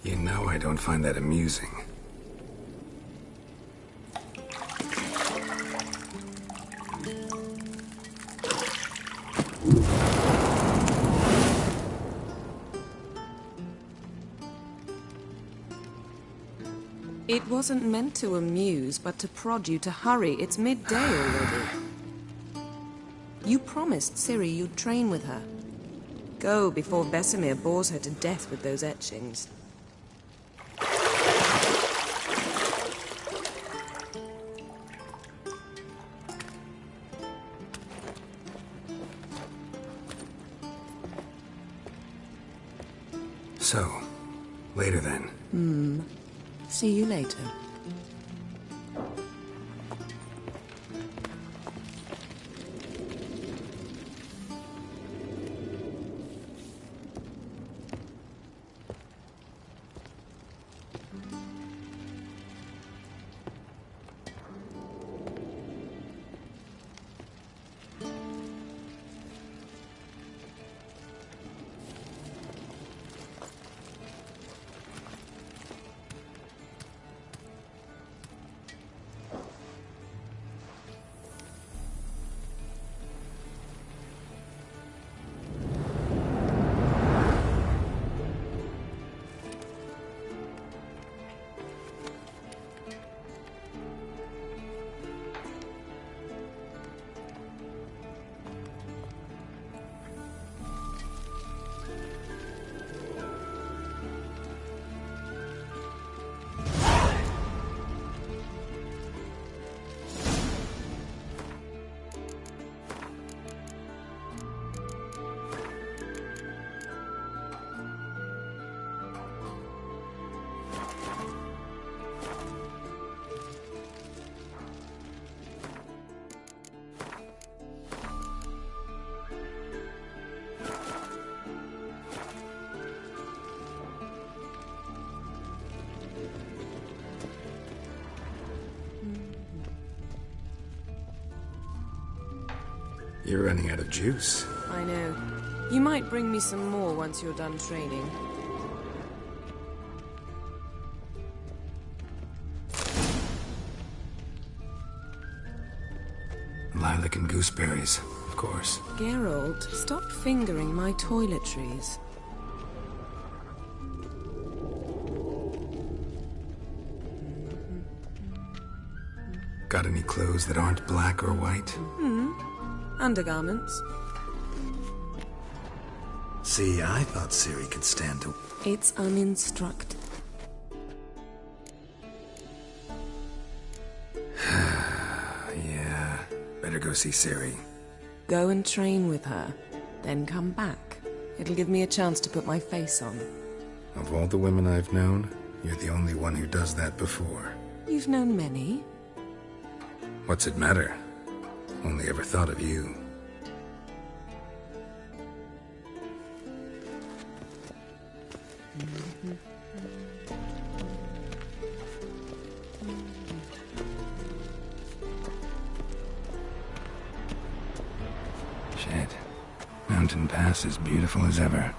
You know I don't find that amusing. It wasn't meant to amuse, but to prod you to hurry. It's midday already. You promised Ciri you'd train with her. Go before Vesemir bores her to death with those etchings. So, later then. See you later. You're running out of juice. I know. You might bring me some more once you're done training. Lilac and gooseberries, of course. Geralt, stop fingering my toiletries. Got any clothes that aren't black or white? Undergarments. See, I thought Ciri could stand to... It's uninstructed. Yeah, better go see Ciri. Go and train with her, then come back. It'll give me a chance to put my face on. Of all the women I've known, you're the only one who does that before. You've known many. What's it matter? Only ever thought of you. Shit. Mountain Pass is beautiful as ever.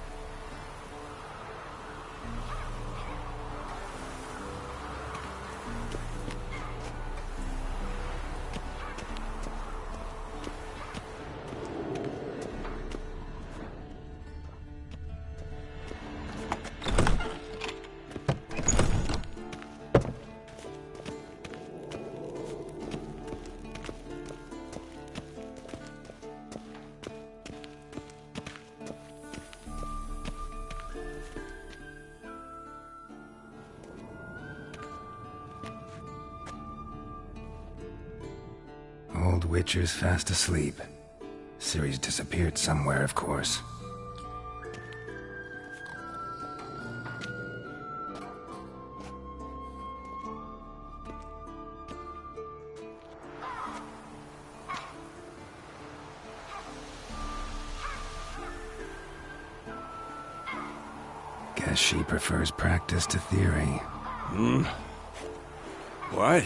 Old Witcher's fast asleep. Ciri's disappeared somewhere, of course. Guess she prefers practice to theory. What?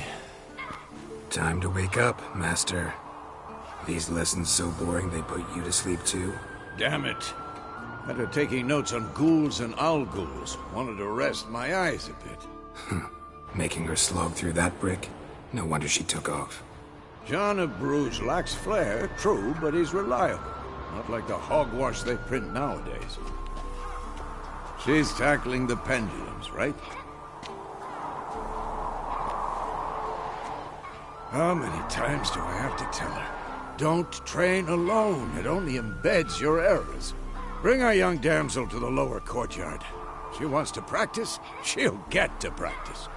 Time to wake up, Master. These lessons so boring they put you to sleep too? Damn it. After taking notes on ghouls and owl-ghouls, wanted to rest my eyes a bit. Making her slog through that brick? No wonder she took off. John of Bruges lacks flair, true, but he's reliable. Not like the hogwash they print nowadays. She's tackling the pendulums, right? How many times do I have to tell her? Don't train alone. It only embeds your errors. Bring our young damsel to the lower courtyard. She wants to practice, she'll get to practice.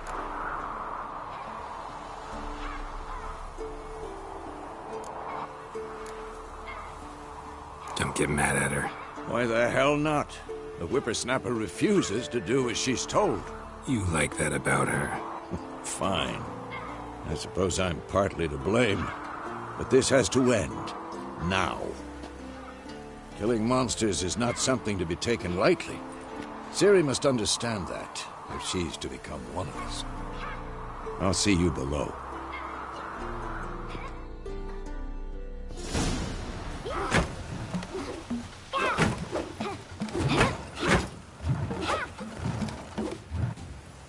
Don't get mad at her. Why the hell not? The whippersnapper refuses to do as she's told. You like that about her. Fine. I suppose I'm partly to blame. But this has to end. Now. Killing monsters is not something to be taken lightly. Ciri must understand that, if she's to become one of us. I'll see you below.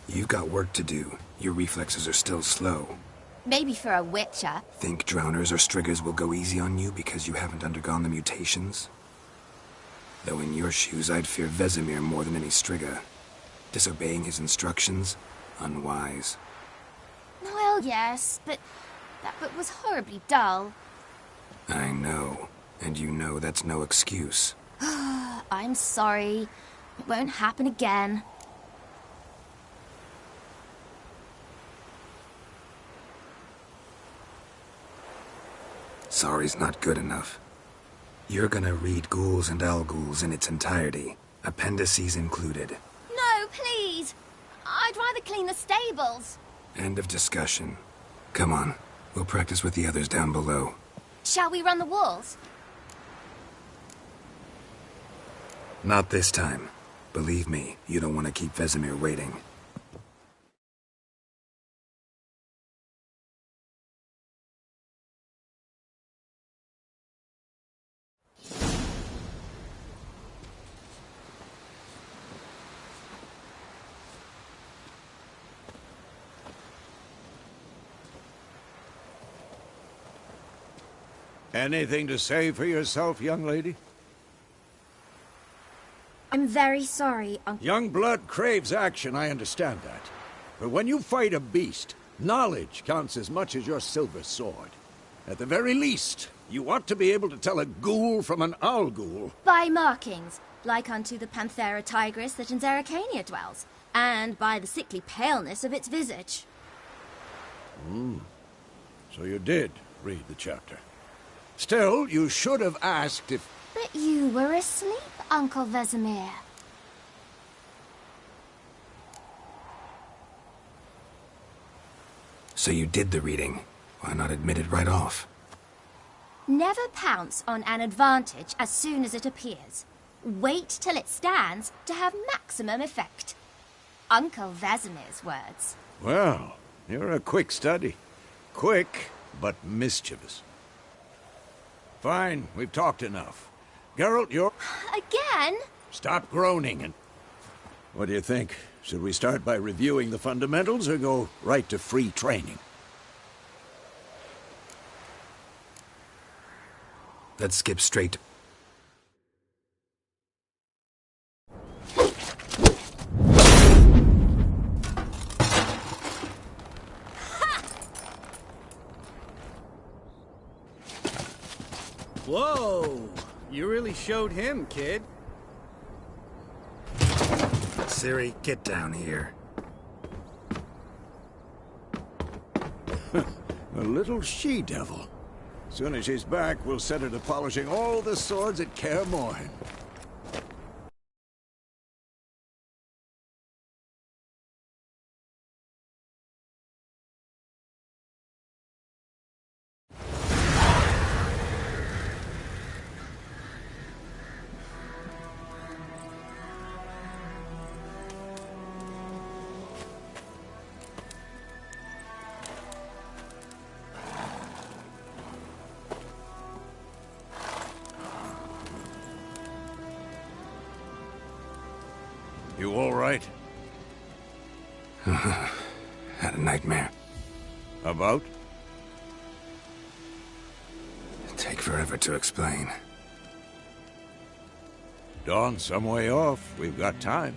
You've got work to do. Your reflexes are still slow. Maybe for a witcher. Think drowners or striggers will go easy on you because you haven't undergone the mutations? Though in your shoes, I'd fear Vesemir more than any strigger. Disobeying his instructions? Unwise. Well, yes, but that book was horribly dull. I know. And you know that's no excuse. I'm sorry. It won't happen again. Sorry's not good enough. You're gonna read Ghouls and Owl-Ghouls in its entirety, appendices included. No, please! I'd rather clean the stables. End of discussion. Come on, we'll practice with the others down below. Shall we run the walls? Not this time. Believe me, you don't want to keep Vesemir waiting. Anything to say for yourself, young lady? I'm very sorry, Uncle. Young blood craves action, I understand that. But when you fight a beast, knowledge counts as much as your silver sword. At the very least, you ought to be able to tell a ghoul from an owl-ghoul. By markings, like unto the Panthera tigris that in Zerrikania dwells, and by the sickly paleness of its visage. So you did read the chapter. Still, you should have asked if... But you were asleep, Uncle Vesemir. So you did the reading. Why not admit it right off? Never pounce on an advantage as soon as it appears. Wait till it stands to have maximum effect. Uncle Vesemir's words. Well, you're a quick study. Quick, but mischievous. Fine, we've talked enough. Geralt, you're... Again? Stop groaning and... What do you think? Should we start by reviewing the fundamentals or go right to free training? Let's skip straight to... Whoa! You really showed him, kid. Ciri, get down here. A little she-devil. Soon as she's back, we'll set her to polishing all the swords at Kaer Morhen. You all right? Had a nightmare. About? Take forever to explain. Dawn's some way off. We've got time.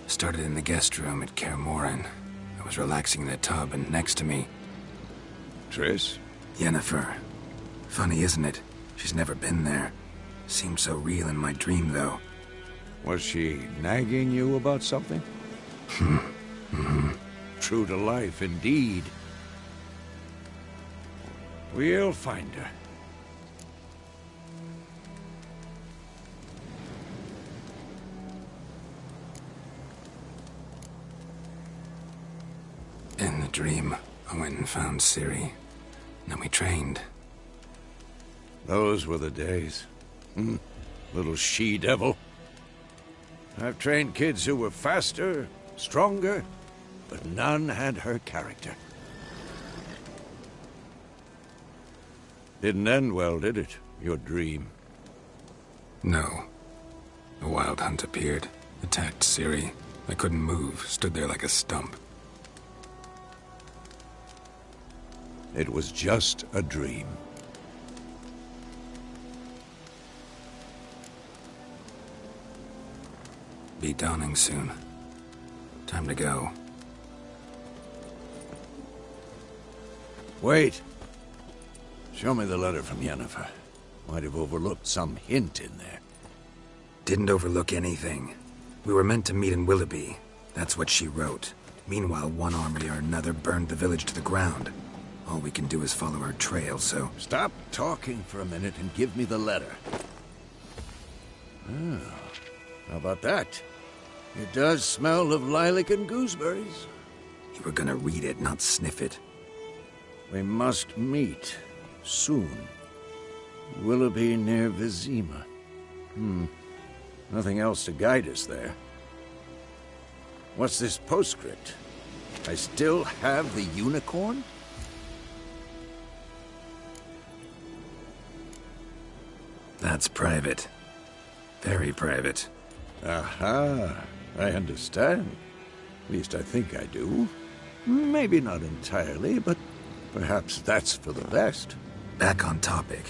Started in the guest room at Kaer Morhen. I was relaxing in the tub, and next to me, Triss? Yennefer. Funny, isn't it? She's never been there. Seemed so real in my dream, though. Was she nagging you about something? True to life, indeed. We'll find her. In the dream, I went and found Ciri. Then we trained. Those were the days. Little she-devil. I've trained kids who were faster, stronger, but none had her character. Didn't end well, did it? Your dream? No. A wild hunt appeared, attacked Ciri. I couldn't move, stood there like a stump. It was just a dream. Be dawning soon. Time to go. Wait. Show me the letter from Yennefer. Might have overlooked some hint in there. Didn't overlook anything. We were meant to meet in Willoughby. That's what she wrote. Meanwhile, one army or another burned the village to the ground. All we can do is follow her trail, so... Stop talking for a minute and give me the letter. Oh, how about that? It does smell of lilac and gooseberries. You were gonna read it, not sniff it. We must meet. Soon. Willoughby near Vizima. Nothing else to guide us there. What's this postscript? I still have the unicorn? That's private. Very private. Aha, I understand. At least I think I do. Maybe not entirely, but perhaps that's for the best. Back on topic.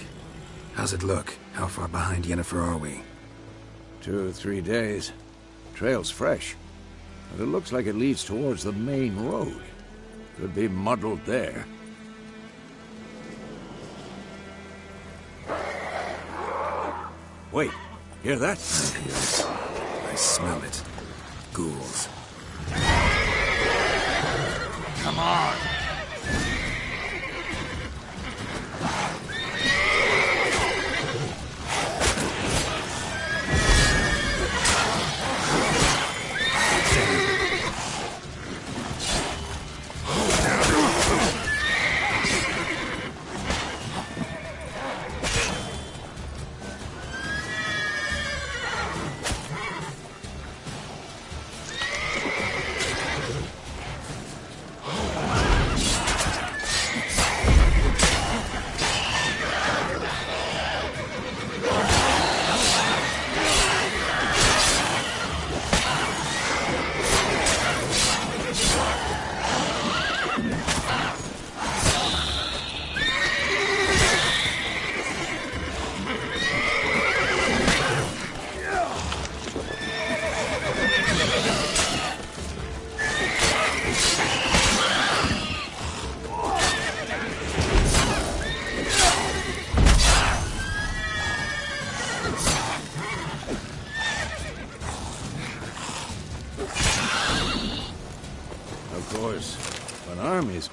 How's it look? How far behind Yennefer are we? 2 or 3 days. Trail's fresh. But it looks like it leads towards the main road. Could be muddled there. Wait, hear that? I hear it. I smell it. Ghouls. Come on!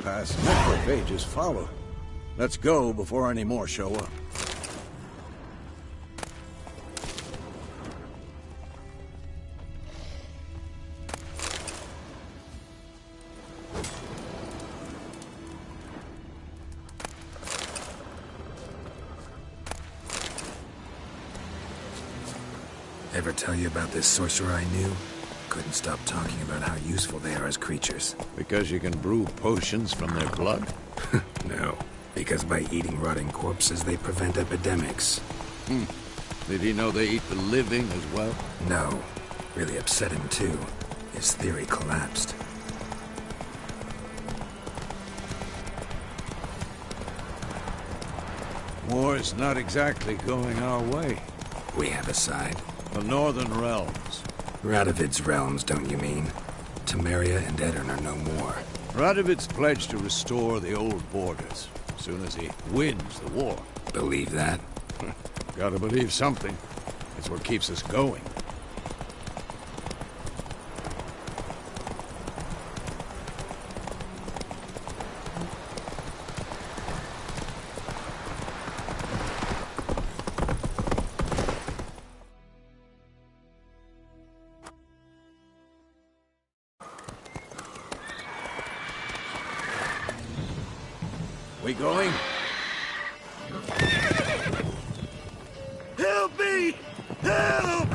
Pass, necrophages follow. Let's go before any more show up. Ever tell you about this sorcerer I knew? Couldn't stop talking about how useful they are as creatures. Because you can brew potions from their blood? No, because by eating rotting corpses, they prevent epidemics. Did he know they eat the living as well? No. Really upset him, too. His theory collapsed. War's not exactly going our way. We have a side. The Northern Realms. Radovid's realms, don't you mean? Temeria and Edirn are no more. Radovid's pledged to restore the old borders, as soon as he wins the war. Believe that? Gotta believe something. It's what keeps us going. We going? Help me! Help!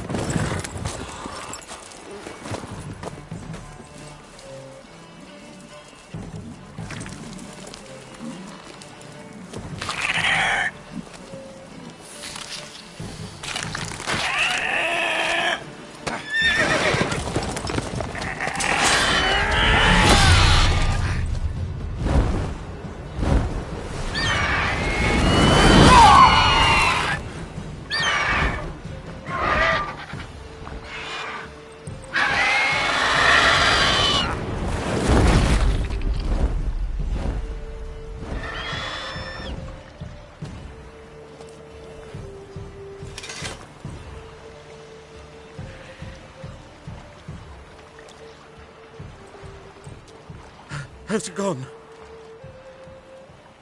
Has it gone?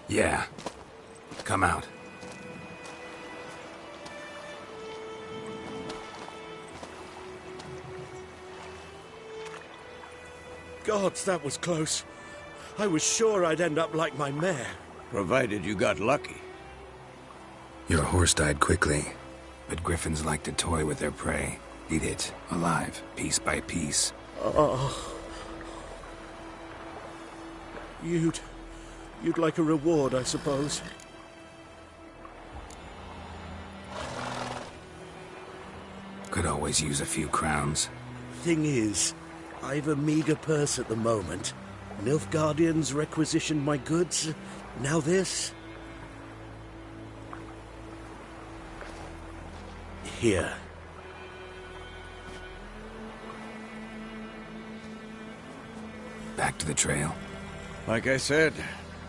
Yeah. Come out. Gods, that was close. I was sure I'd end up like my mare. Provided you got lucky. Your horse died quickly, but griffins like to toy with their prey. Eat it, alive, piece by piece. Oh. You'd like a reward, I suppose. Could always use a few crowns. Thing is, I've a meager purse at the moment. Nilfgaardians requisitioned my goods. Now this. Here. Back to the trail. Like I said,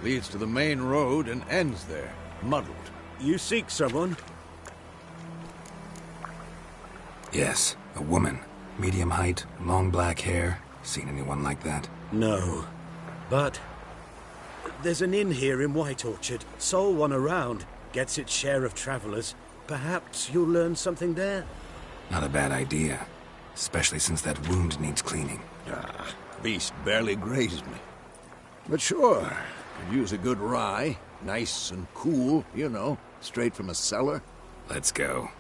leads to the main road and ends there, muddled. You seek someone? Yes, a woman. Medium height, long black hair. Seen anyone like that? No. But there's an inn here in White Orchard. Sole one around. Gets its share of travelers. Perhaps you'll learn something there? Not a bad idea. Especially since that wound needs cleaning. Beast barely grazed me. But sure, could use a good rye. Nice and cool, you know, straight from a cellar. Let's go.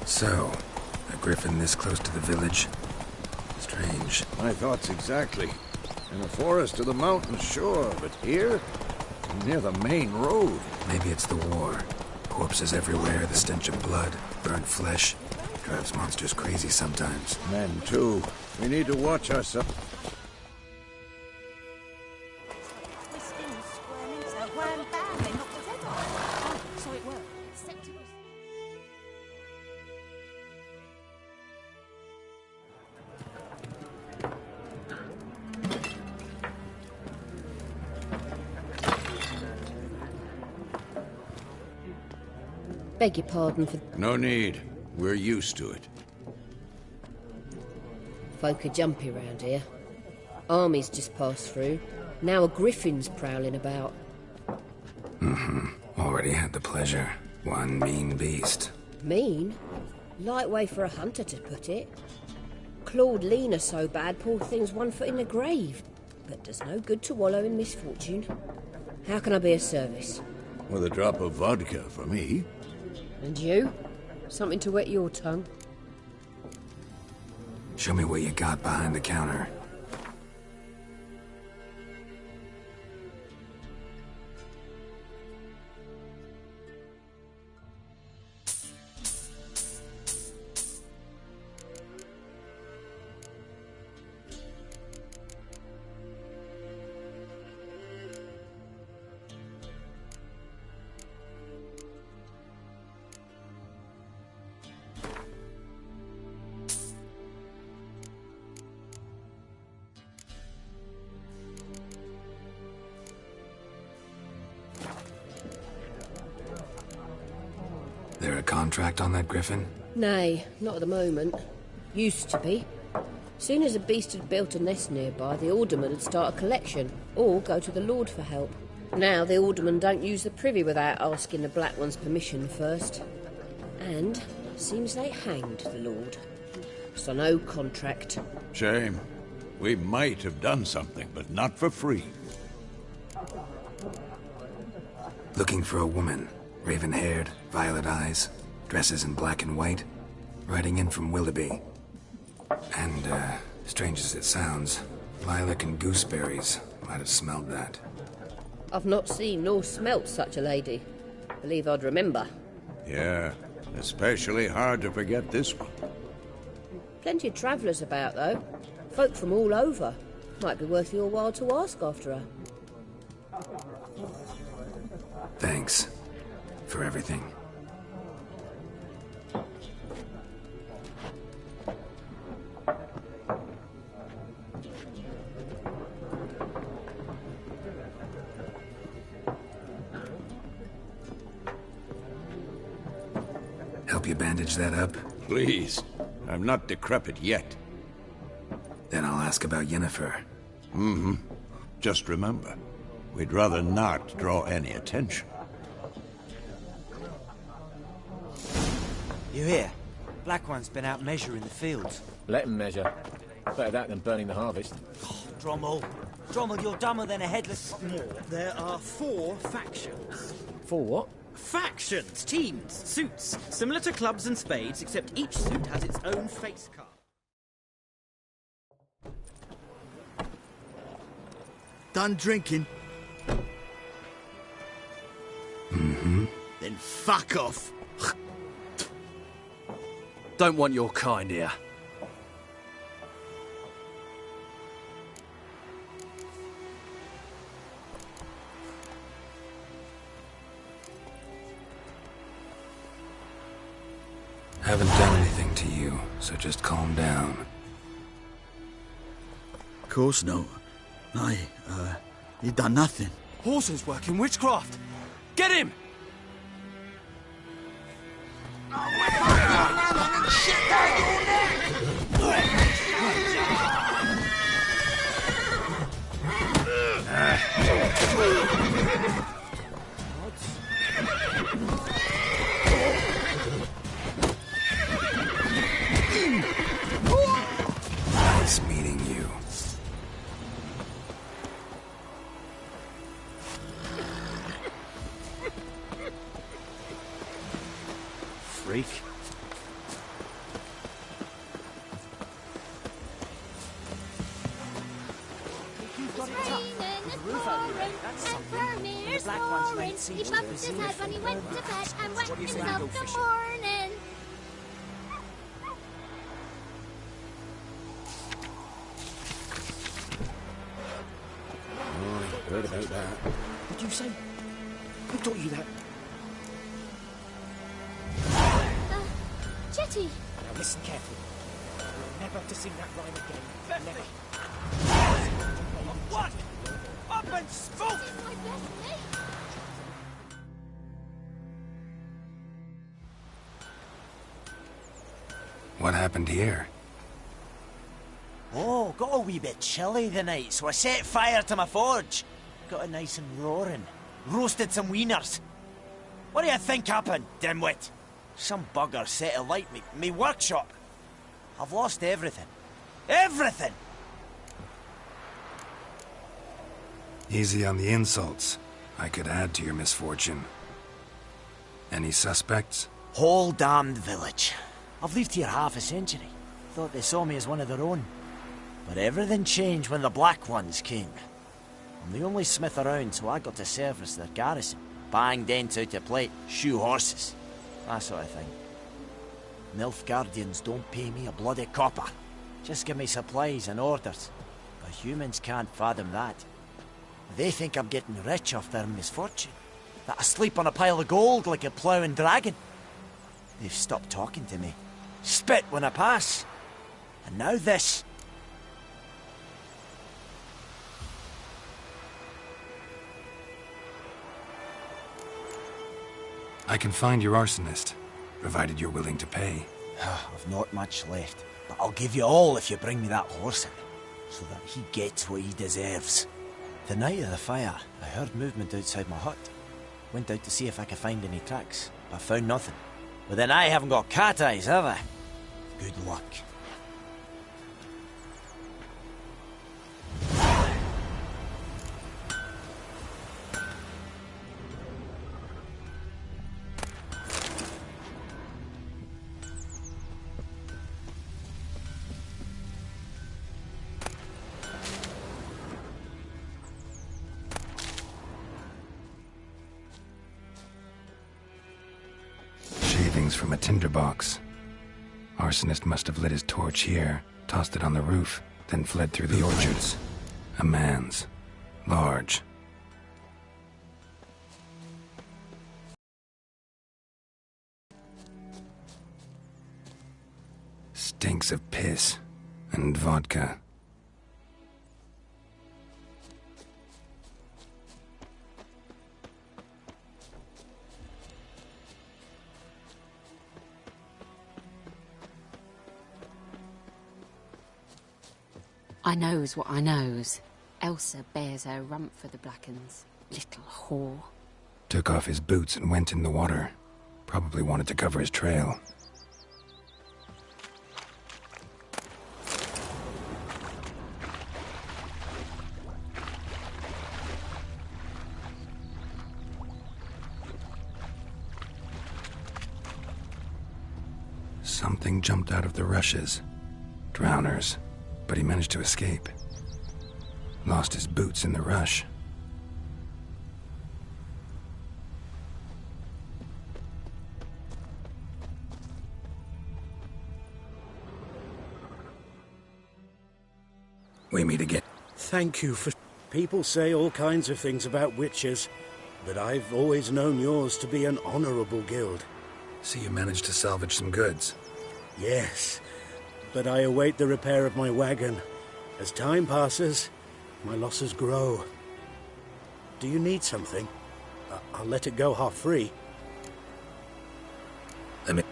So, a griffin this close to the village? Strange. My thoughts exactly. In a forest to the mountains, sure, but here? Near the main road. Maybe it's the war. Corpses everywhere, the stench of blood, burnt flesh. Drives monsters crazy sometimes. Men, too. We need to watch ourselves. Beg your pardon for... No need. We're used to it. Folk are jumpy round here. Armies just passed through. Now a griffin's prowling about. Already had the pleasure. One mean beast. Mean? Light way for a hunter to put it. Clawed Lena so bad, poor thing's 1 foot in the grave. But does no good to wallow in misfortune. How can I be of service? With a drop of vodka for me. And you? Something to wet your tongue? Show me what you got behind the counter. There a contract on that griffin? Nay, not at the moment. Used to be. Soon as a beast had built a nest nearby, the alderman would start a collection, or go to the Lord for help. Now the alderman don't use the privy without asking the Black One's permission first. And seems they hanged the Lord. So no contract. Shame. We might have done something, but not for free. Looking for a woman. Raven-haired, violet eyes, dresses in black and white. Riding in from Willoughby. And, strange as it sounds, lilac and gooseberries might have smelled that. I've not seen nor smelt such a lady. Believe I'd remember. Yeah, especially hard to forget this one. Plenty of travellers about, though. Folk from all over. Might be worth your while to ask after her. Thanks. For everything. Help you bandage that up? Please. I'm not decrepit yet. Then I'll ask about Yennefer. Mm-hmm. Just remember, we'd rather not draw any attention. You hear? Black One's been out measuring the fields. Let him measure. Better that than burning the harvest. Oh, Drommel. Drommel, you're dumber than a headless... There are 4 factions. For what? Factions, teams, suits. Similar to clubs and spades, except each suit has its own face card. Done drinking? Mm-hmm. Then fuck off. Don't want your kind here. Haven't done anything to you, so just calm down. Of course no. Aye, you done nothing. Horses working witchcraft. Get him! Nice meeting you. Freak. He bumped his head when he went to bed and wet himself the morning. Oh, heard about that. What'd you say? Who taught you that? Jetty. Now listen carefully. You're never to sing that rhyme again. Never. What? Up and spoke! My best mate. What happened here? Oh, got a wee bit chilly the night, so I set fire to my forge. Got it nice and roaring. Roasted some wieners. What do you think happened, dimwit? Some bugger set alight me workshop. I've lost everything. Everything! Easy on the insults. I could add to your misfortune. Any suspects? Whole damned village. I've lived here half a century. Thought they saw me as one of their own. But everything changed when the Black Ones came. I'm the only smith around, so I got to service their garrison. Bang dents out of plate, shoe horses. That sort of thing. Nilfgaardians don't pay me a bloody copper. Just give me supplies and orders. But humans can't fathom that. They think I'm getting rich off their misfortune. That I sleep on a pile of gold like a ploughing dragon. They've stopped talking to me. Spit when I pass. And now this. I can find your arsonist, provided you're willing to pay. I've not much left, but I'll give you all if you bring me that horse in, so that he gets what he deserves. The night of the fire, I heard movement outside my hut. Went out to see if I could find any tracks, but found nothing. But then I haven't got cat eyes, have I? Good luck. Shavings from a tinderbox. Arsonist must have lit his torch here, tossed it on the roof, then fled through the orchards. A man's. Large. Stinks of piss and vodka. I knows what I knows. Elsa bears her rump for the Blackens. Little whore. Took off his boots and went in the water. Probably wanted to cover his trail. Something jumped out of the rushes. Drowners. But he managed to escape. Lost his boots in the rush. We meet again. Thank you for... People say all kinds of things about witches, but I've always known yours to be an honourable guild. So you managed to salvage some goods? Yes, but I await the repair of my wagon. As time passes, my losses grow. Do you need something? I'll let it go half free. Let me...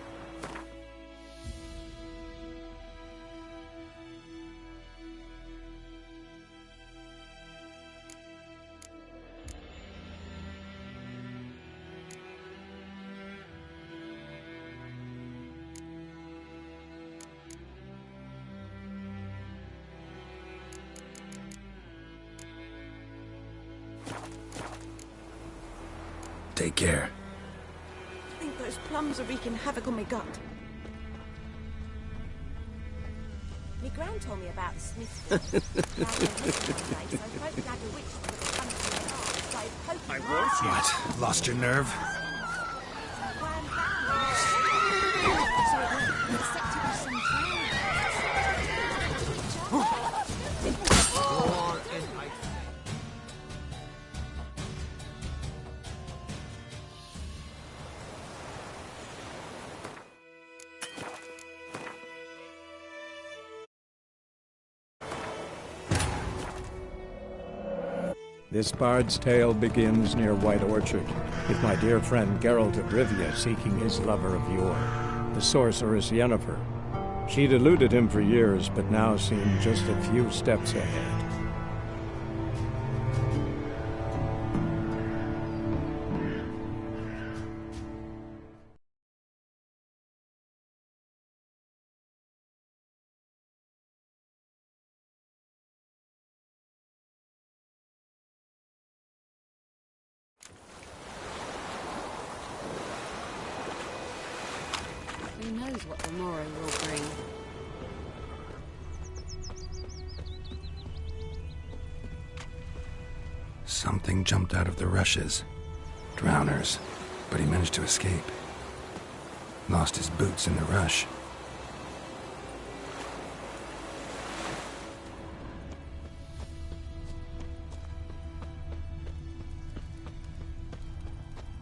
Take care. I think those plums are wreaking havoc on my gut. My gran told me about the Smiths. What? Lost your nerve? This bard's tale begins near White Orchard, with my dear friend Geralt of Rivia seeking his lover of yore, the sorceress Yennefer. She'd eluded him for years, but now seemed just a few steps ahead. Who knows what the morrow will bring? Something jumped out of the rushes. Drowners. But he managed to escape. Lost his boots in the rush.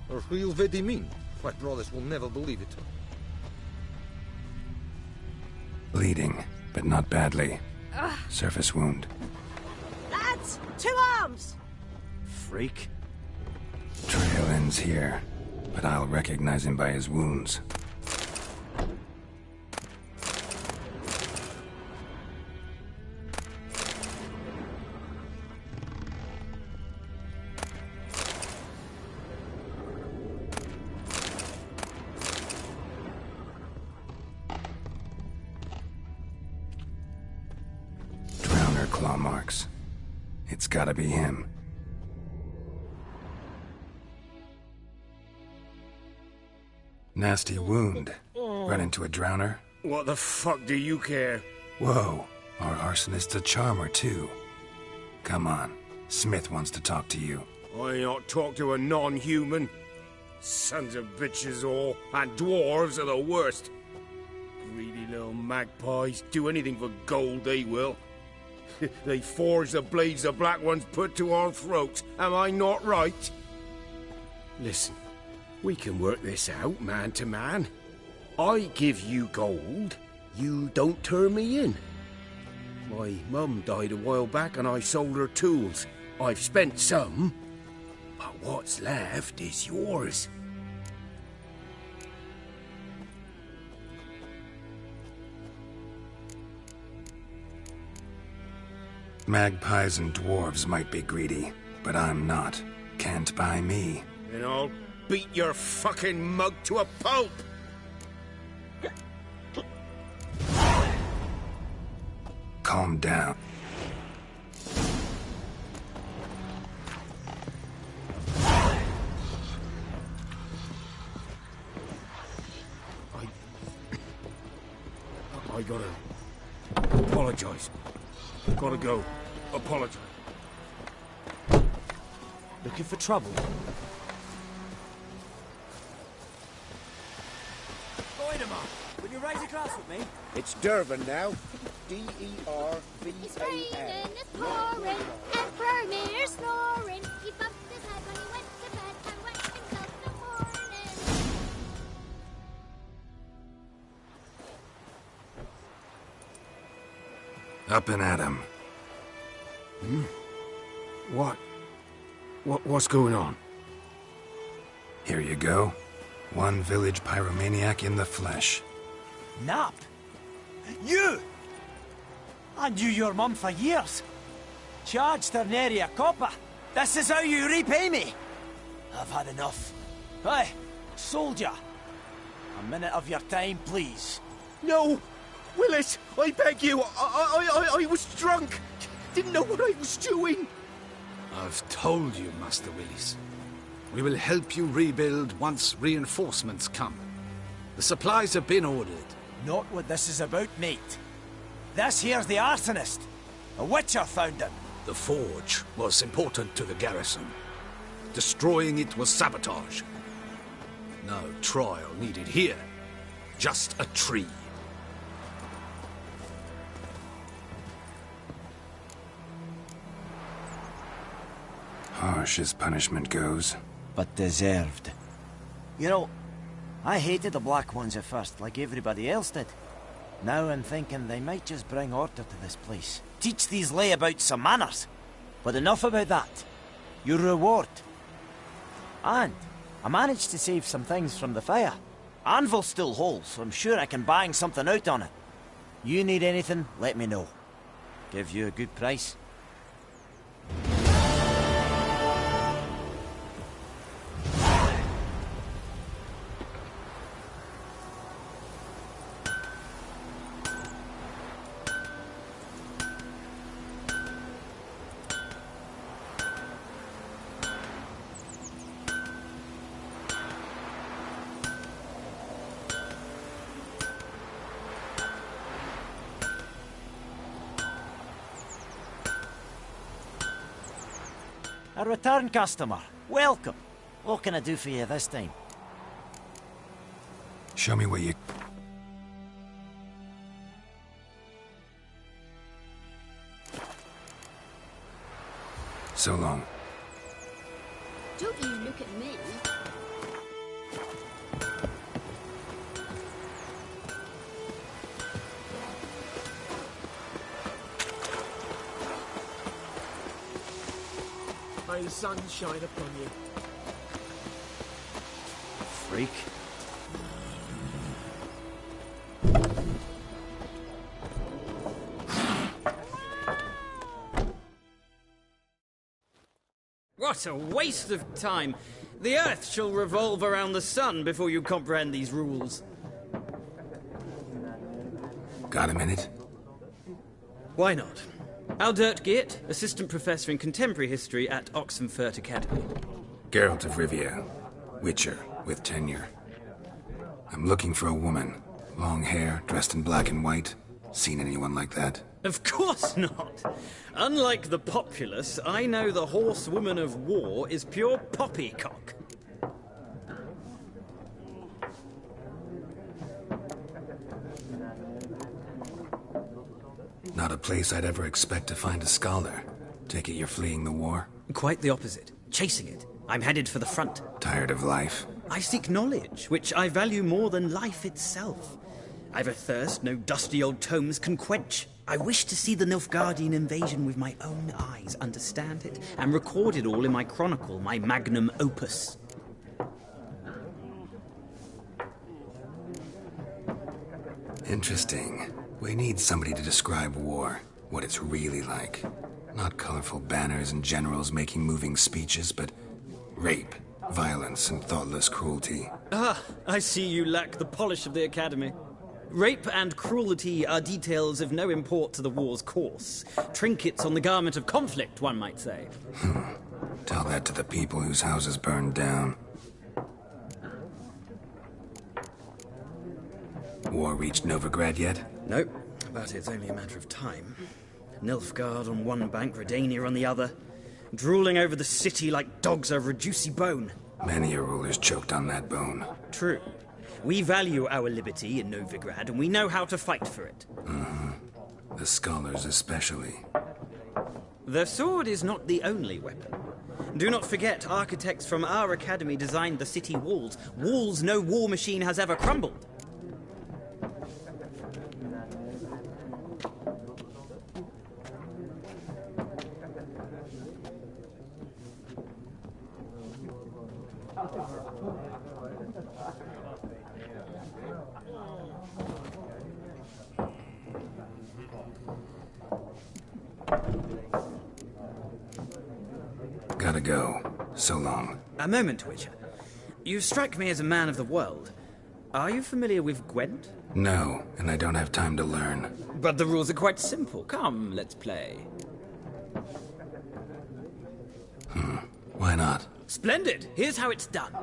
Or real Vedimin. My brothers will never believe it. Bleeding, but not badly. Surface wound. Lads, 2 arms! Freak. Trail ends here, but I'll recognize him by his wounds. Drowner claw marks. It's gotta be him. Nasty wound. Run into a drowner? What the fuck do you care? Whoa, our arsonist's a charmer too. Come on, Smith wants to talk to you. I not talk to a non-human. Sons of bitches all, and dwarves are the worst. Greedy little magpies, do anything for gold they will. They forge the blades the Black Ones put to our throats, am I not right? Listen, we can work this out, man to man. I give you gold, you don't turn me in. My mum died a while back and I sold her tools. I've spent some, but what's left is yours. Magpies and dwarves might be greedy, but I'm not. Can't buy me. Then I'll beat your fucking mug to a pulp! Calm down. I gotta apologize. Gotta go. Apologize. Looking for trouble? Goidemar, will you raise a glass with me? It's Durban now. It's D-E-R-V-A-N. raining, it's pouring, and Vermeer's snoring. He bumped his head when he went to bed and went himself in the morning. Up and at him. What's going on? Here you go. One village pyromaniac in the flesh. Nap? You! I knew your mum for years. Charged her nary a copper. This is how you repay me. I've had enough. Hey, soldier. A minute of your time, please. No! Willis, I beg you. I was drunk. Didn't know what I was doing. I've told you, Master Willis. We will help you rebuild once reinforcements come. The supplies have been ordered. Not what this is about, mate. This here's the arsonist. A witcher found him. The forge was important to the garrison. Destroying it was sabotage. No trial needed here. Just a tree. Harsh as punishment goes. But deserved. You know, I hated the Black Ones at first, like everybody else did. Now I'm thinking they might just bring order to this place. Teach these layabouts some manners. But enough about that. Your reward. And I managed to save some things from the fire. Anvil still holds, so I'm sure I can bang something out on it. You need anything, let me know. Give you a good price. A return customer. Welcome. What can I do for you this time? Show me where you... So long. Don't you look at me. May the sun shine upon you. Freak. What a waste of time! The Earth shall revolve around the sun before you comprehend these rules. Got a minute? Why not? Aldert Geert, Assistant Professor in Contemporary History at Oxenfurt Academy. Geralt of Rivia, Witcher, with tenure. I'm looking for a woman. Long hair, dressed in black and white. Seen anyone like that? Of course not! Unlike the populace, I know the horsewoman of war is pure poppycock. Not a place I'd ever expect to find a scholar. Take it you're fleeing the war? Quite the opposite. Chasing it. I'm headed for the front. Tired of life? I seek knowledge, which I value more than life itself. I've a thirst no dusty old tomes can quench. I wish to see the Nilfgaardian invasion with my own eyes, understand it, and record it all in my chronicle, my magnum opus. Interesting. We need somebody to describe war, what it's really like. Not colorful banners and generals making moving speeches, but rape, violence, and thoughtless cruelty. Ah, I see you lack the polish of the Academy. Rape and cruelty are details of no import to the war's course. Trinkets on the garment of conflict, one might say. Tell that to the people whose houses burned down. War reached Novigrad yet? Nope, but it's only a matter of time. Nilfgaard on one bank, Redania on the other. Drooling over the city like dogs over a juicy bone. Many a ruler's choked on that bone. True. We value our liberty in Novigrad, and we know how to fight for it. The scholars especially. The sword is not the only weapon. Do not forget, architects from our academy designed the city walls. Walls no war machine has ever crumbled. Gotta go. So long. A moment, Witcher. You strike me as a man of the world. Are you familiar with Gwent? No, and I don't have time to learn. But the rules are quite simple. Come, let's play. Why not? Splendid! Here's how it's done.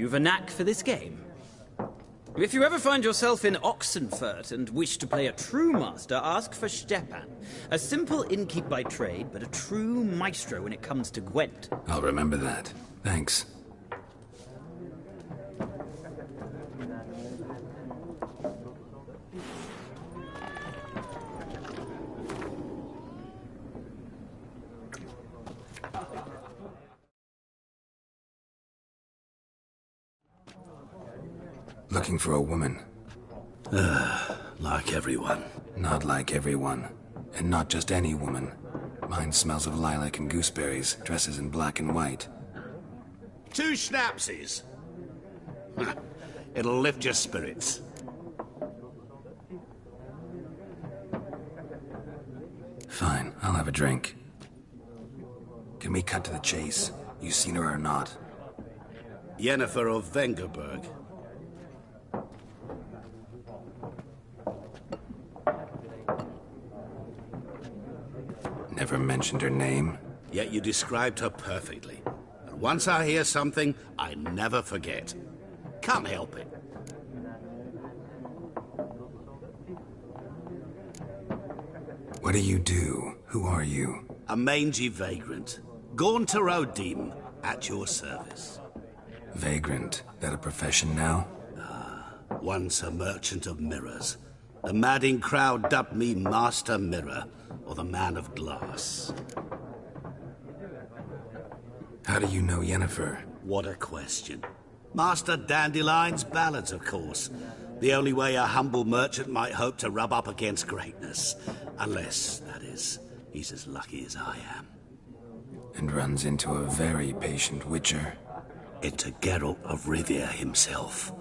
You've a knack for this game. If you ever find yourself in Oxenfurt and wish to play a true master, ask for Stepan. A simple innkeep by trade, but a true maestro when it comes to Gwent. I'll remember that. Thanks. Looking for a woman. Like everyone. Not like everyone. And not just any woman. Mine smells of lilac and gooseberries, dresses in black and white. 2 schnapsies. It'll lift your spirits. Fine, I'll have a drink. Can we cut to the chase? You seen her or not? Yennefer of Vengerberg. Never mentioned her name? Yet you described her perfectly. And once I hear something, I never forget. Can't help it. What do you do? Who are you? A mangy vagrant. Gone to Rodim, at your service. Vagrant? That a profession now? Once a merchant of mirrors. The madding crowd dubbed me Master Mirror, or the Man of Glass. How do you know Yennefer? What a question. Master Dandelion's ballads, of course. The only way a humble merchant might hope to rub up against greatness. Unless, that is, he's as lucky as I am. And runs into a very patient witcher. Into Geralt of Rivia himself.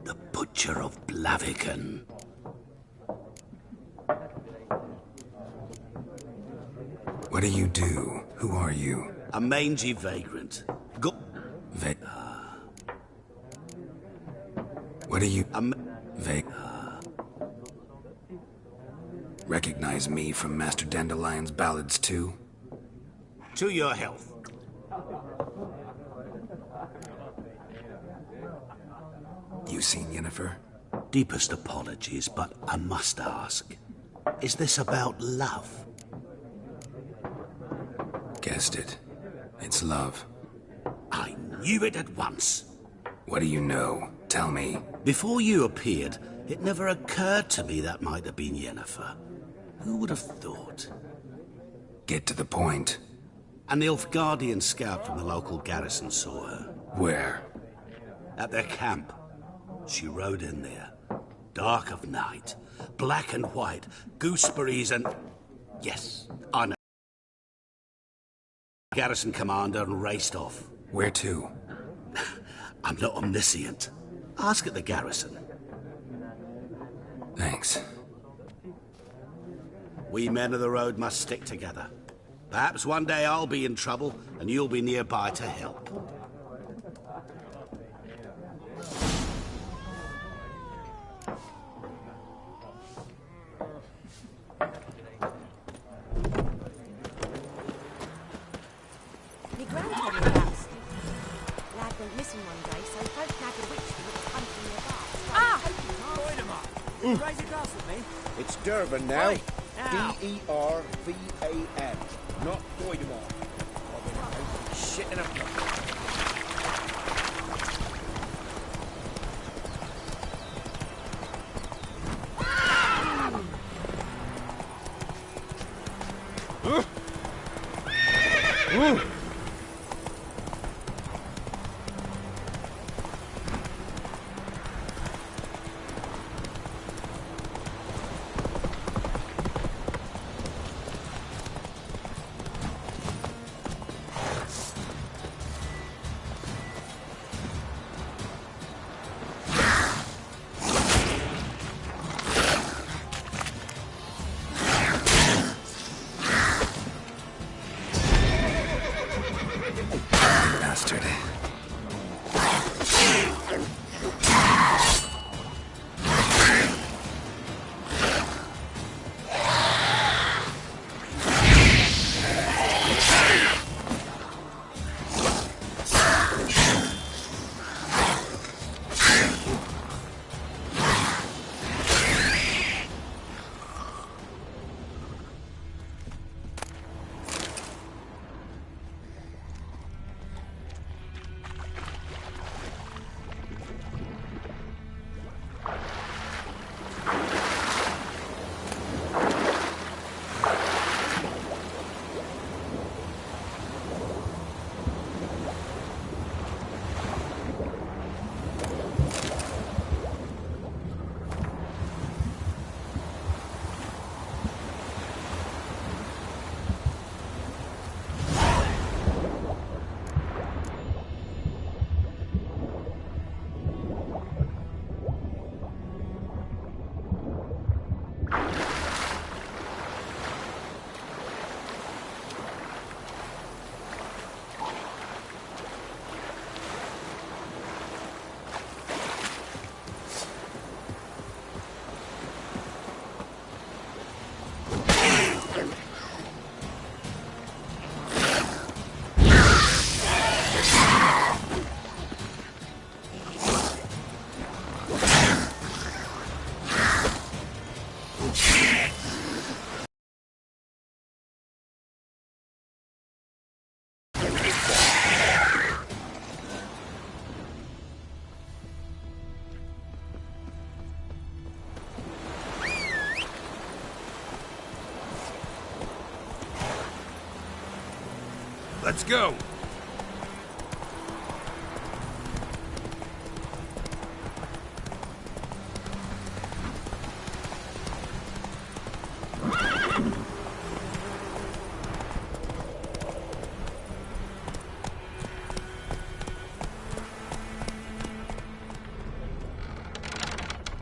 The Butcher of Blaviken. What do you do? Who are you? A mangy vagrant. What are you? Recognize me from Master Dandelion's ballads too? To your health. You seen Yennefer? Deepest apologies, but I must ask. Is this about love? Guessed it. It's love. I knew it at once. What do you know? Tell me. Before you appeared, it never occurred to me that might have been Yennefer. Who would have thought? Get to the point. An Nilfgaardian scout from the local garrison saw her. Where? At their camp. She rode in there. Dark of night. Black and white. Gooseberries and... Yes, I know. Garrison commander and raced off. Where to? I'm not omniscient. Ask at the garrison. Thanks. We men of the road must stick together. Perhaps one day I'll be in trouble and you'll be nearby to help. Me grand told me about Steve. Lad went missing one day, so folk nagged a witch that was hunting nearby. Point him up. Raise a glass with me. It's Durban now. Oi, now. D-E-R-V-A-N. Not Voidemar. Shit in a... Let's go!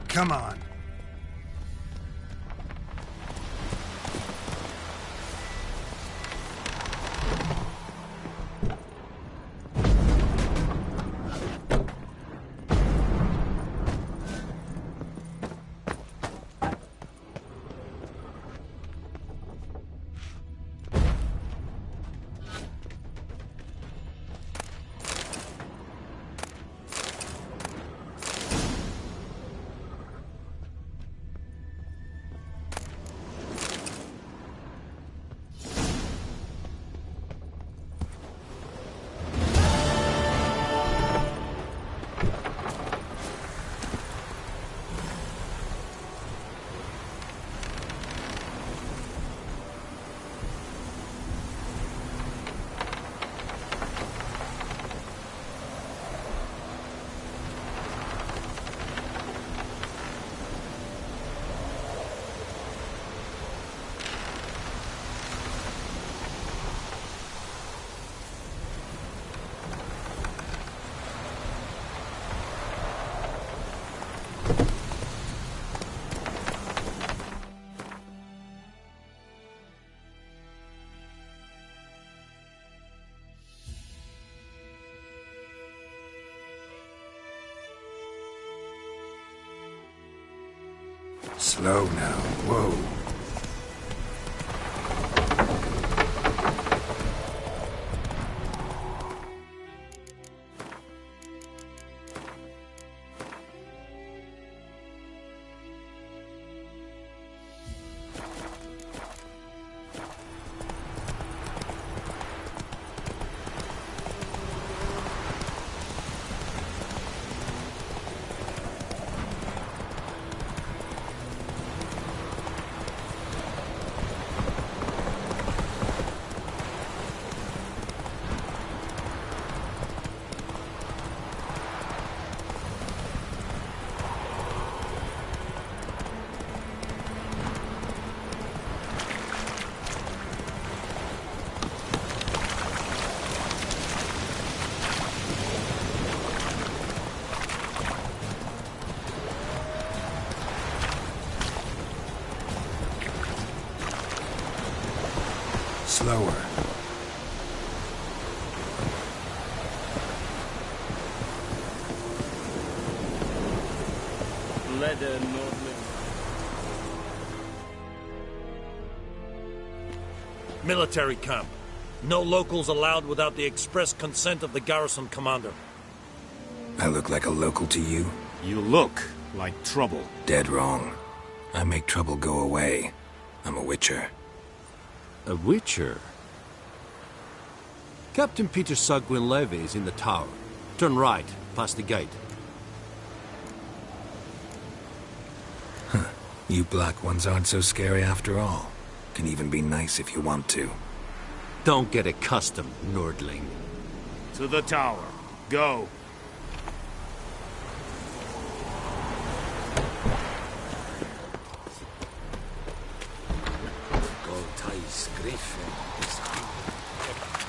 Come on. Slow now. Whoa. Slower. Leather Nordman. Military camp. No locals allowed without the express consent of the garrison commander. I look like a local to you? You look like trouble. Dead wrong. I make trouble go away. I'm a witcher. A witcher? Captain Peter Sagwin Levy is in the tower. Turn right, past the gate. Huh. You black ones aren't so scary after all. Can even be nice if you want to. Don't get accustomed, Nordling. To the tower. Go. GOTY's griffin is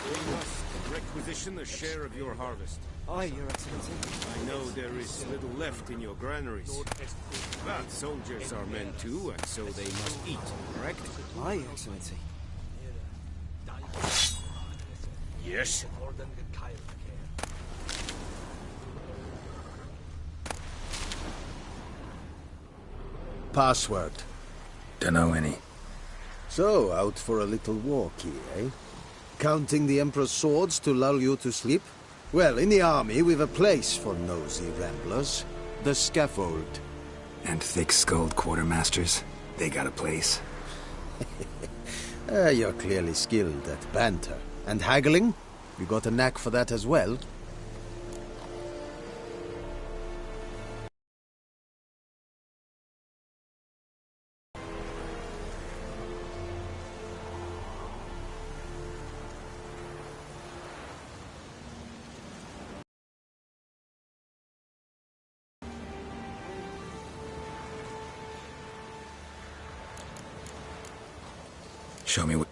We must requisition a share of your harvest. Aye, Your Excellency. I know there is little left in your granaries. But soldiers are men too, and so they must eat, correct? Aye, Your Excellency. Yes? Password. Dunno any. So, out for a little walkie, eh? Counting the Emperor's swords to lull you to sleep? Well, in the army, we've a place for nosy ramblers. The scaffold. And thick-skulled quartermasters. They got a place. You're clearly skilled at banter. And haggling? You got a knack for that as well? Show me what...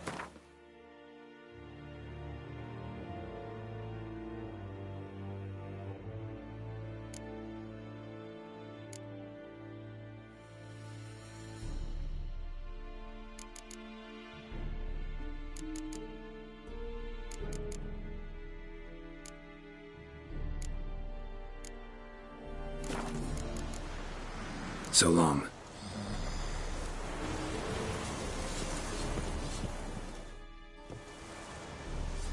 So long.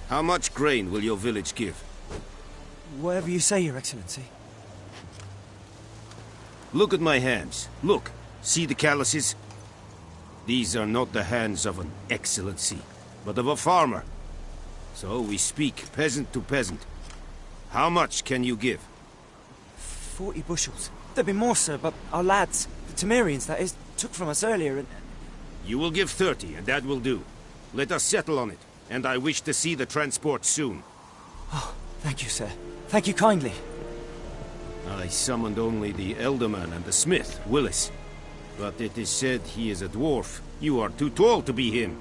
How much grain will your village give? Whatever you say, Your Excellency. Look at my hands. Look. See the calluses? These are not the hands of an excellency, but of a farmer. So we speak peasant to peasant. How much can you give? 40 bushels. There'd be more, sir, but our lads, the Temerians, that is, took from us earlier and... You will give 30, and that will do. Let us settle on it, and I wish to see the transport soon. Oh, thank you, sir. Thank you kindly. I summoned only the Elderman and the smith, Willis. But it is said he is a dwarf. You are too tall to be him.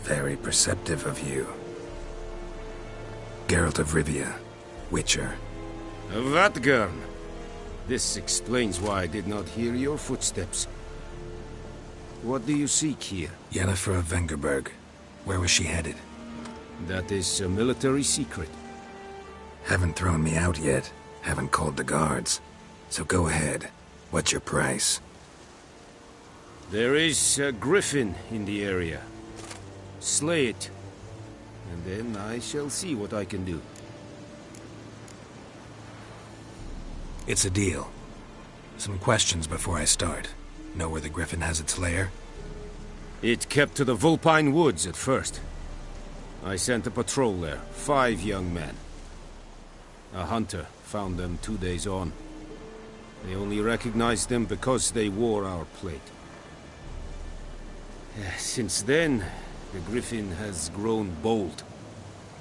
Very perceptive of you. Geralt of Rivia, Witcher. Vatgarn. This explains why I did not hear your footsteps. What do you seek here? Yennefer of Vengerberg. Where was she headed? That is a military secret. Haven't thrown me out yet. Haven't called the guards. So go ahead. What's your price? There is a griffin in the area. Slay it. And then I shall see what I can do. It's a deal. Some questions before I start. Know where the griffin has its lair? It kept to the Vulpine Woods at first. I sent a patrol there, 5 young men. A hunter found them 2 days on. They only recognized them because they wore our plate. Since then, the griffin has grown bold.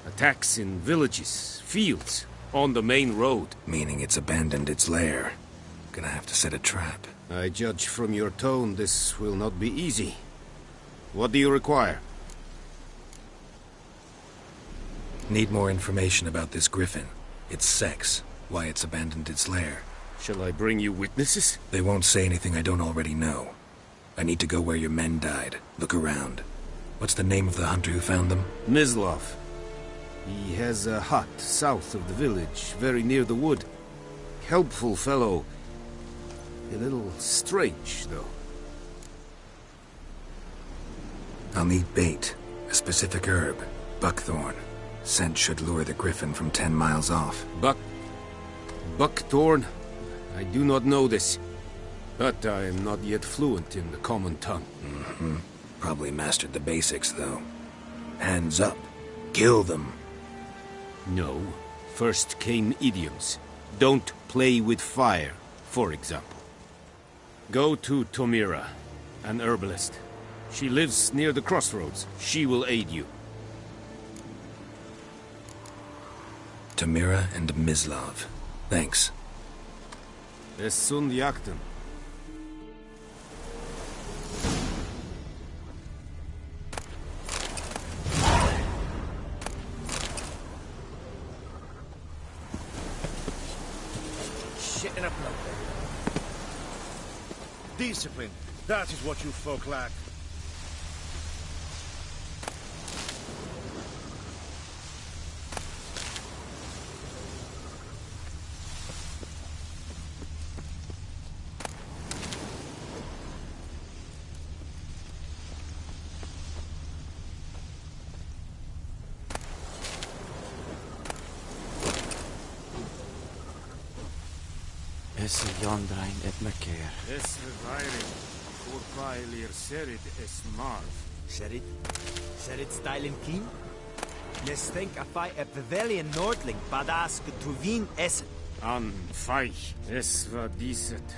Attacks in villages, fields, on the main road. Meaning it's abandoned its lair. Gonna have to set a trap. I judge from your tone this will not be easy. What do you require? Need more information about this griffin. Its sex, why it's abandoned its lair. Shall I bring you witnesses? They won't say anything I don't already know. I need to go where your men died. Look around. What's the name of the hunter who found them? Mislav. He has a hut south of the village, very near the wood. Helpful fellow. A little strange, though. I'll need bait. A specific herb. Buckthorn. Scent should lure the griffin from 10 miles off. Buckthorn? I do not know this. But I am not yet fluent in the common tongue. Mm-hmm. Probably mastered the basics, though. Hands up. Kill them. No. First came idioms. Don't play with fire, for example. Go to Tomira, an herbalist. She lives near the crossroads. She will aid you. Tomira and Mislav. Thanks. Es sunt jakten. Shit in a blood. Discipline. That is what you folk lack. Es Jondrain et Merker. Es reviring. Urpailir serid es marv. Serid? Serid stylen keen? Les think a fight at Pavilion Nordling, badass Tuvin Essen. An feich. Es war diset.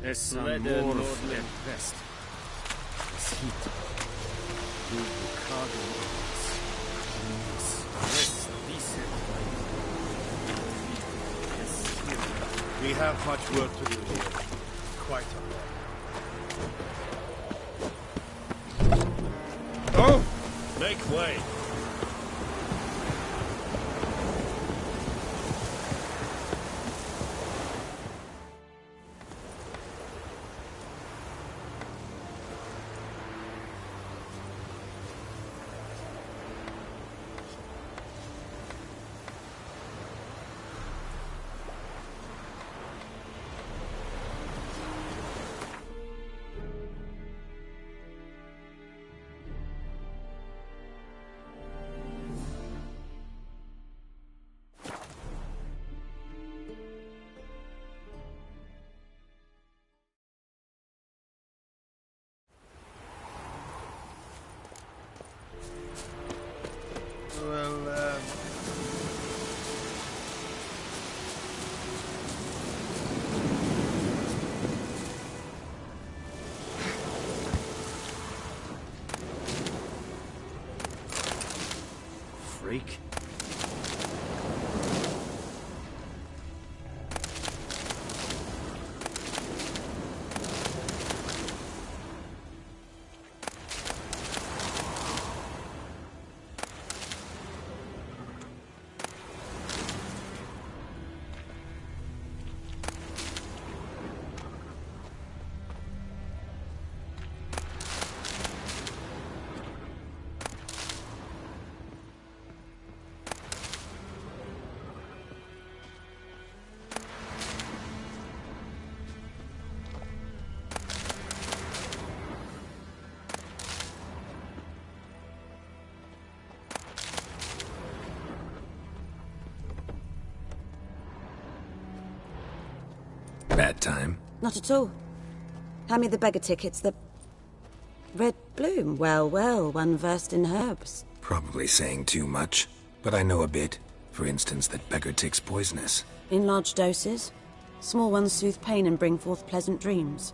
Es an Redder morf Nordling. et pest. Es hit. Du Bukado es diset. We have much work to do here. Quite a lot. Oh! Make way. Freak. Bad time? Not at all. Hand me the beggar tickets, the... Red bloom. Well, well, one versed in herbs. Probably saying too much, but I know a bit. For instance, that beggar tick's poisonous. In large doses. Small ones soothe pain and bring forth pleasant dreams.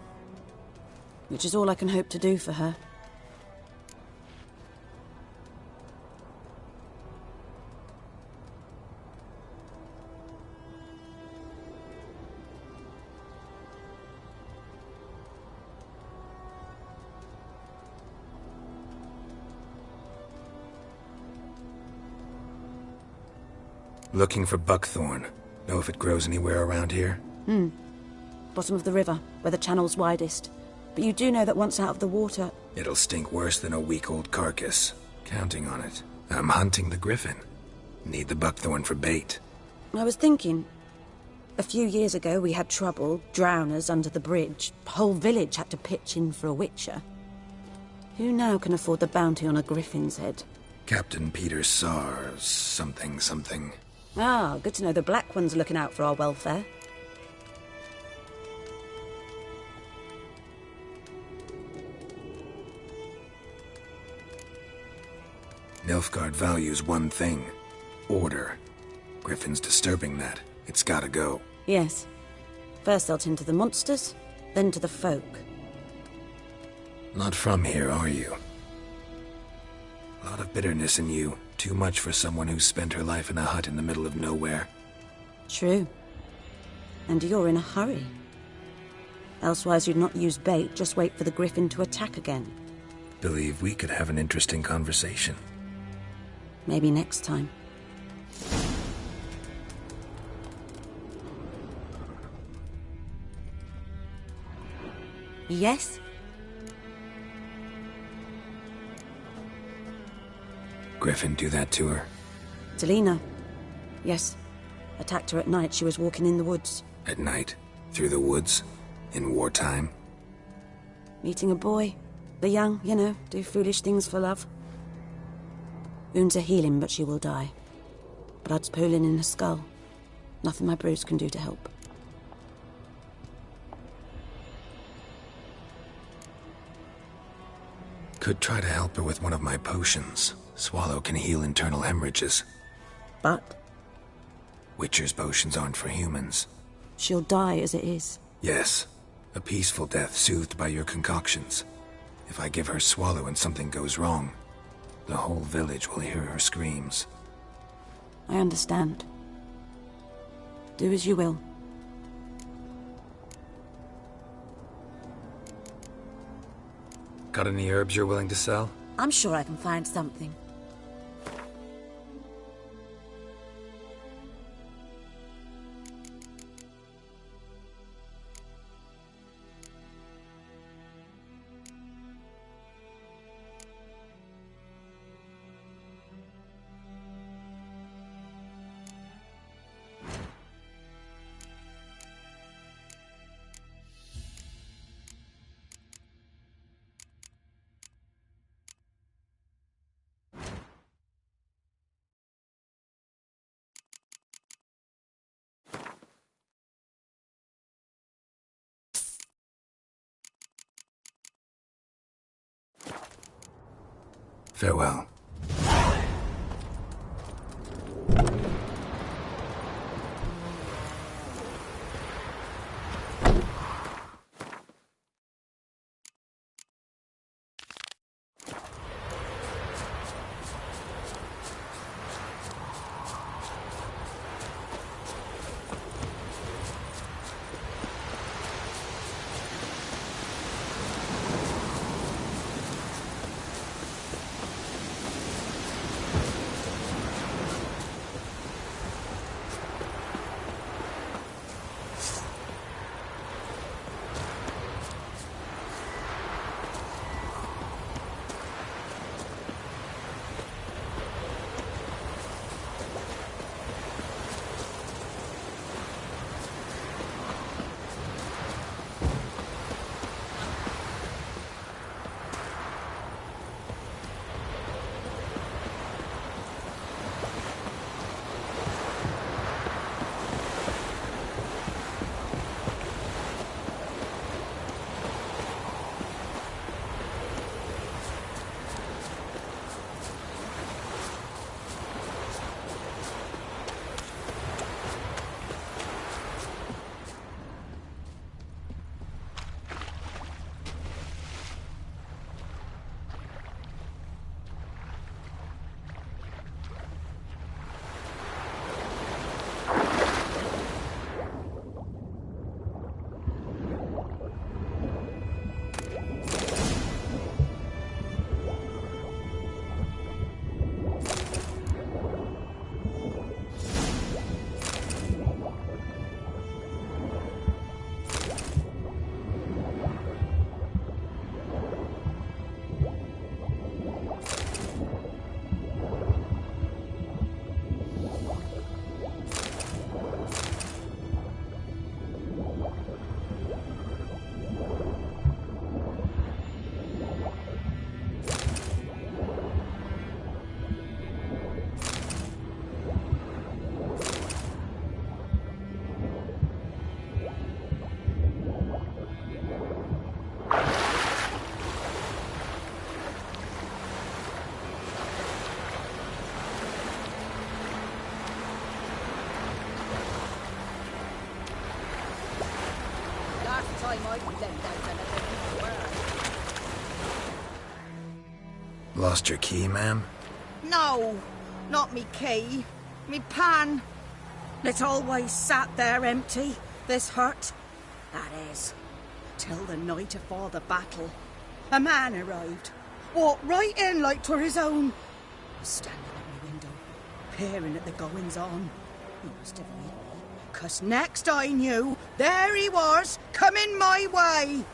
Which is all I can hope to do for her. Looking for buckthorn. Know if it grows anywhere around here? Bottom of the river, where the channel's widest. But you do know that once out of the water... It'll stink worse than a week-old carcass. Counting on it. I'm hunting the griffin. Need the buckthorn for bait. I was thinking... A few years ago we had trouble, drowners under the bridge. Whole village had to pitch in for a witcher. Who now can afford the bounty on a griffin's head? Captain Peter Sar... something. Ah, good to know the Black One's looking out for our welfare. Nilfgaard values one thing. Order. Griffin's disturbing that. It's gotta go. Yes. First they'll tend to the monsters, then to the folk. Not from here, are you? A lot of bitterness in you. Too much for someone who's spent her life in a hut in the middle of nowhere. True. And you're in a hurry. Elsewise you'd not use bait, just wait for the griffin to attack again. Believe we could have an interesting conversation. Maybe next time. Yes? Griffin do that to her? Delina. Yes. Attacked her at night. She was walking in the woods. At night? Through the woods? In wartime? Meeting a boy. The young, you know, do foolish things for love. Wounds are healing, but she will die. Blood's pooling in her skull. Nothing my bruise can do to help. Could try to help her with one of my potions. Swallow can heal internal hemorrhages. But? Witcher's potions aren't for humans. She'll die as it is. Yes. A peaceful death soothed by your concoctions. If I give her Swallow and something goes wrong, the whole village will hear her screams. I understand. Do as you will. Got any herbs you're willing to sell? I'm sure I can find something. Farewell. Lost your key, ma'am? No, not me key. Me pan. It always sat there empty, this hut. That is, till the night afore the battle. A man arrived, walked right in like 'twere his own. Was standing at my window, peering at the goings-on. He must have read me, 'cause next I knew, there he was, coming my way.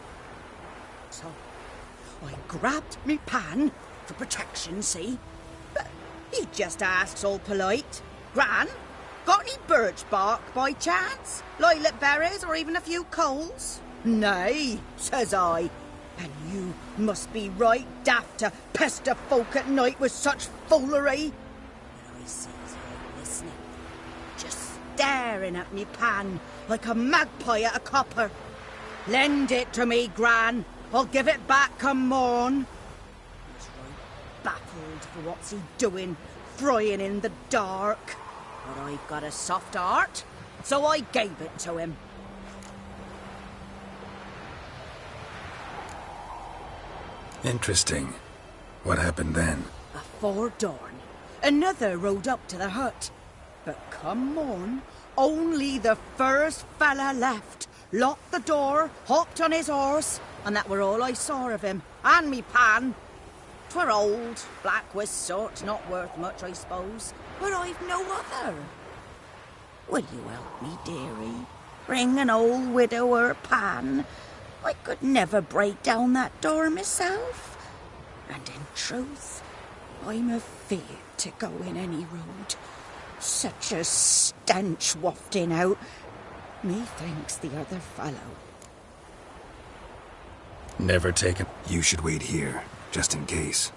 So, I grabbed me pan, for protection, see? But he just asks all polite, "Gran, got any birch bark by chance? Lilac berries or even a few coals?" "Nay," says I. "And you must be right daft to pester folk at night with such foolery." But I sees her listening, just staring at me pan like a magpie at a copper. "Lend it to me, Gran. I'll give it back come morn." He's right baffled for what's he doing, frying in the dark. But I've got a soft heart, so I gave it to him. Interesting. What happened then? Afore dawn, another rode up to the hut. But come morn, only the first fella left. Locked the door, hopped on his horse, And that were all I saw of him, and me pan. 'Twere old, black with sort, not worth much, I suppose, but I've no other. Will you help me, dearie? Bring an old widower pan. I could never break down that door myself. And in truth, I'm afeard to go in any road. Such a stench wafting out. Methinks the other fellow. Never taken. You should wait here, just in case.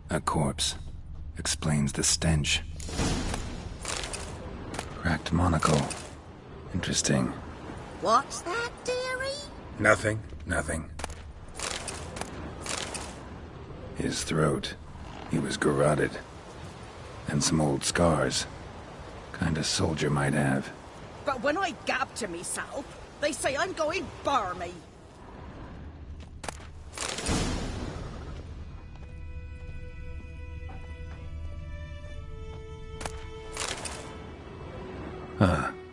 A corpse. Explains the stench. Cracked monocle. Interesting. What's that, dearie? Nothing. His throat. He was garroted. And some old scars. Kind of soldier might have. But when I gab to myself, they say I'm going barmy.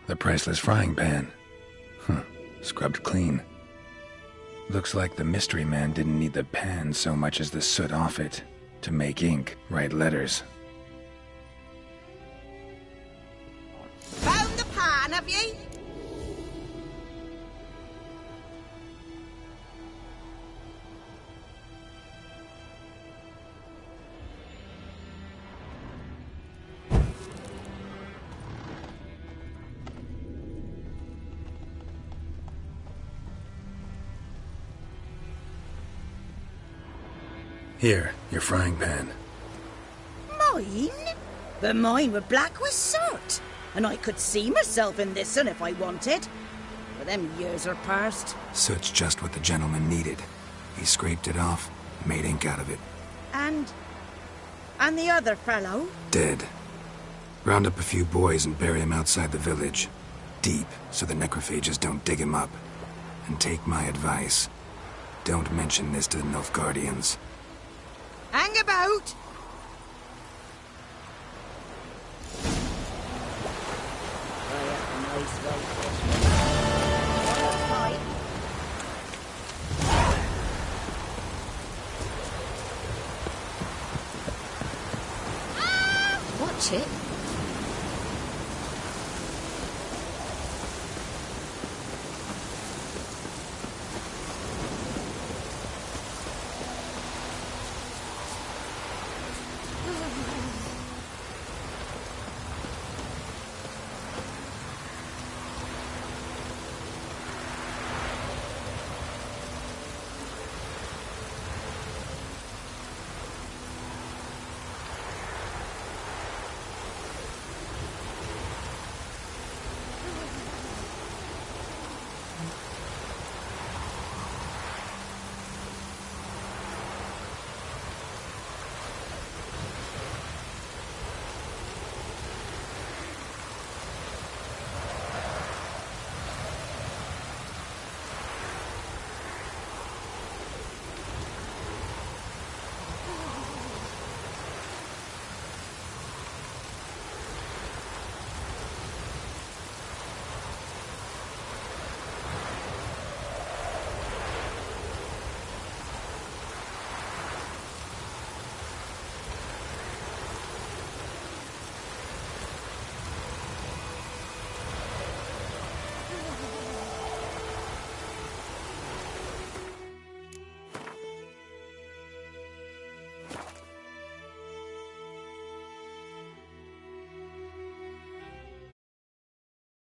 The priceless frying pan. Scrubbed clean. Looks like the mystery man didn't need the pan so much as the soot off it to make ink, write letters. Found the pan, have ye? Here, your frying pan. Mine? But mine were black with soot, and I could see myself in this one if I wanted. But them years are past. Soot's just what the gentleman needed. He scraped it off, made ink out of it. And the other fellow? Dead. Round up a few boys and bury him outside the village. Deep, so the necrophages don't dig him up. And take my advice. Don't mention this to the Nilfgaardians. Hang about! Watch it.